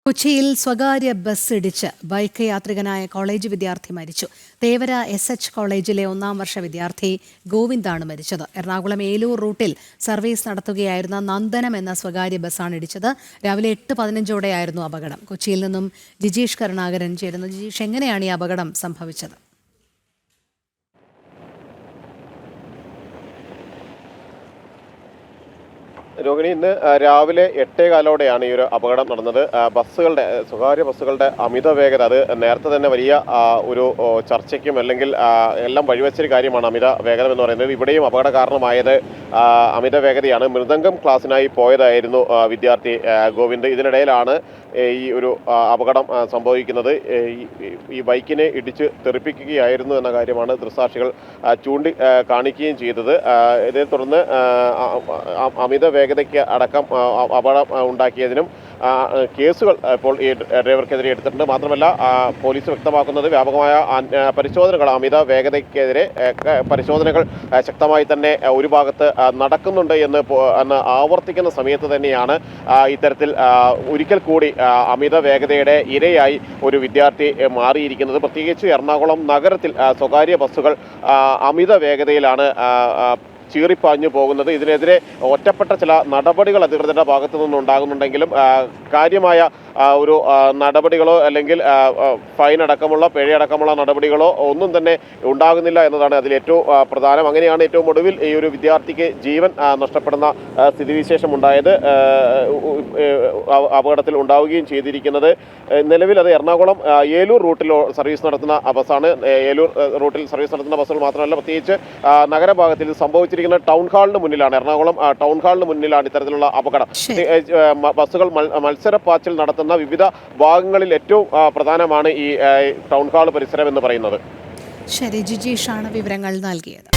കൊച്ചിയിൽ സ്വകാര്യ ബസ് ഇടിച്ച് ബൈക്ക് യാത്രികനായ കോളേജ് വിദ്യാർത്ഥി മരിച്ചു. തേവര SH കോളേജിലെ 1-ാം വർഷ വിദ്യാർത്ഥി ഗോവിന്ദാണ് മരിച്ചത്. എറണാകുളം ഏലൂർ റൂട്ടിൽ സർവീസ് നടത്തുകയായിരുന്ന നന്ദനം എന്ന സ്വകാര്യ ബസ്സാണ് ഇടിച്ചത്. രാവിലെ 8:15ഓടെയായിരുന്നു അപകടം. കൊച്ചിയിൽ നിന്നും ജിജീഷ് കരുണാകരൻ ചേരുന്നു. ജിജീഷ്, എങ്ങനെയാണ് ഈ അപകടം സംഭവിച്ചത്? രോഹിണി, ഇന്ന് രാവിലെ 8:15ഓടെയാണ് ഈ ഒരു അപകടം നടന്നത്. സ്വകാര്യ ബസ്സുകളുടെ അമിത വേഗത, അത് നേരത്തെ തന്നെ വലിയ ഒരു ചർച്ചയ്ക്കും അല്ലെങ്കിൽ എല്ലാം വഴിവെച്ചൊരു കാര്യമാണ് അമിത വേഗത എന്ന് പറയുന്നത്. ഇവിടെയും അപകട കാരണമായത് അമിത വേഗതയാണ്. മൃദംഗം ക്ലാസ്സിനായി പോയതായിരുന്നു വിദ്യാർത്ഥി ഗോവിന്ദ്. ഇതിനിടയിലാണ് ഈ ഒരു അപകടം സംഭവിക്കുന്നത്. ഈ ബൈക്കിനെ ഇടിച്ച് തെറിപ്പിക്കുകയായിരുന്നു എന്ന കാര്യമാണ് ദൃക്സാക്ഷികൾ കാണിക്കുകയും ചെയ്തത്. ഇതേ തുടർന്ന് അമിത വേഗതയ്ക്ക് അടക്കം അപകടം ഉണ്ടാക്കിയതിനും കേസുകൾ ഇപ്പോൾ ഈ ഡ്രൈവർക്കെതിരെ എടുത്തിട്ടുണ്ട്. മാത്രമല്ല, പോലീസ് വ്യക്തമാക്കുന്നത് വ്യാപകമായ പരിശോധനകൾ, അമിത വേഗതയ്ക്കെതിരെ പരിശോധനകൾ ശക്തമായി തന്നെ ഒരു ഭാഗത്ത് നടക്കുന്നുണ്ട് എന്ന് ആവർത്തിക്കുന്ന സമയത്ത് തന്നെയാണ് ഇത്തരത്തിൽ ഒരിക്കൽ കൂടി അമിത വേഗതയുടെ ഇരയായി ഒരു വിദ്യാർത്ഥി മാറിയിരിക്കുന്നത്. പ്രത്യേകിച്ച് എറണാകുളം നഗരത്തിൽ സ്വകാര്യ ബസ്സുകൾ അമിത വേഗതയിലാണ് ചീറിപ്പാഞ്ഞു പോകുന്നത്. ഇതിനെതിരെ ഒറ്റപ്പെട്ട ചില നടപടികൾ അധികൃതരുടെ ഭാഗത്തു നിന്നുണ്ടാകുന്നുണ്ടെങ്കിലും കാര്യമായ ഒരു നടപടികളോ അല്ലെങ്കിൽ ഫൈൻ അടക്കമുള്ള പിഴയടക്കമുള്ള നടപടികളോ ഒന്നും തന്നെ ഉണ്ടാകുന്നില്ല എന്നതാണ് അതിൽ ഏറ്റവും പ്രധാനം. അങ്ങനെയാണ് ഏറ്റവും ഒടുവിൽ ഈ ഒരു വിദ്യാർത്ഥിക്ക് ജീവൻ നഷ്ടപ്പെടുന്ന സ്ഥിതിവിശേഷം ഉണ്ടായത്, അപകടത്തിൽ ഉണ്ടാവുകയും ചെയ്തിരിക്കുന്നത്. നിലവിൽ അത് എറണാകുളം ഏലൂർ റൂട്ടിൽ സർവീസ് നടത്തുന്ന ബസ്സാണ്. ഏലൂർ റൂട്ടിൽ സർവീസ് നടത്തുന്ന ബസ്സുകൾ മാത്രമല്ല, പ്രത്യേകിച്ച് നഗരഭാഗത്തിൽ സംഭവിച്ചിരിക്കുന്ന ടൗൺ ഹാളിന് മുന്നിലാണ്, എറണാകുളം ടൗൺ ഹാളിന് മുന്നിലാണ് ഇത്തരത്തിലുള്ള അപകടം. ബസ്സുകൾ മത്സരപ്പാച്ചിൽ നടത്തുന്ന വിവിധ ഭാഗങ്ങളിൽ ഏറ്റവും പ്രധാനമാണ് ഈ ടൗൺ ഹാൾ പരിസരം എന്ന് പറയുന്നത്. ശരി, ജിജീഷാണ് വിവരങ്ങൾ നൽകിയത്.